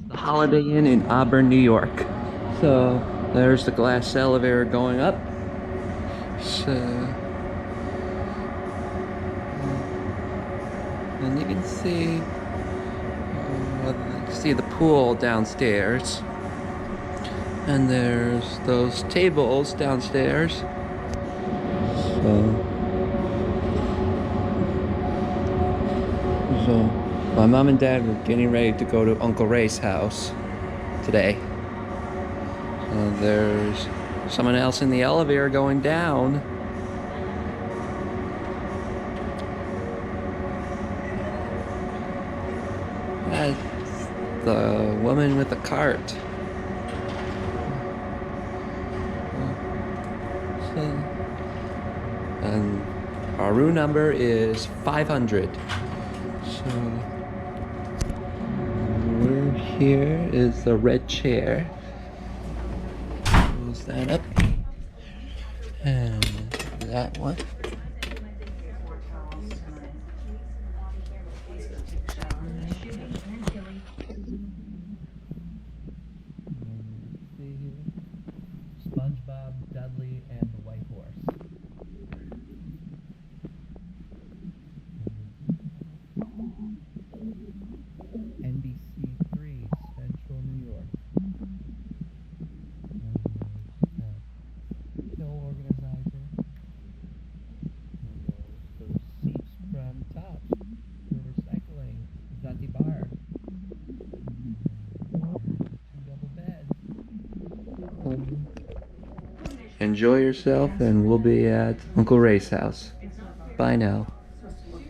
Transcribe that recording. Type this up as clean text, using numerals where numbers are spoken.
the Holiday Inn in Auburn, New York. So there's the glass elevator going up. So, and you can see the pool downstairs. And there's those tables downstairs. So my mom and dad were getting ready to go to Uncle Ray's house today. There's someone else in the elevator going down. That's the woman with the cart. And our room number is 500. So we're here is the red chair. Close that up. And that one. SpongeBob, Dudley, and the White Horse. NBC3, Central New York. Pill organizer. The receipts from Tops for recycling. Zati Bar. Two double beds. Enjoy yourself, and we'll be at Uncle Ray's house. Bye now.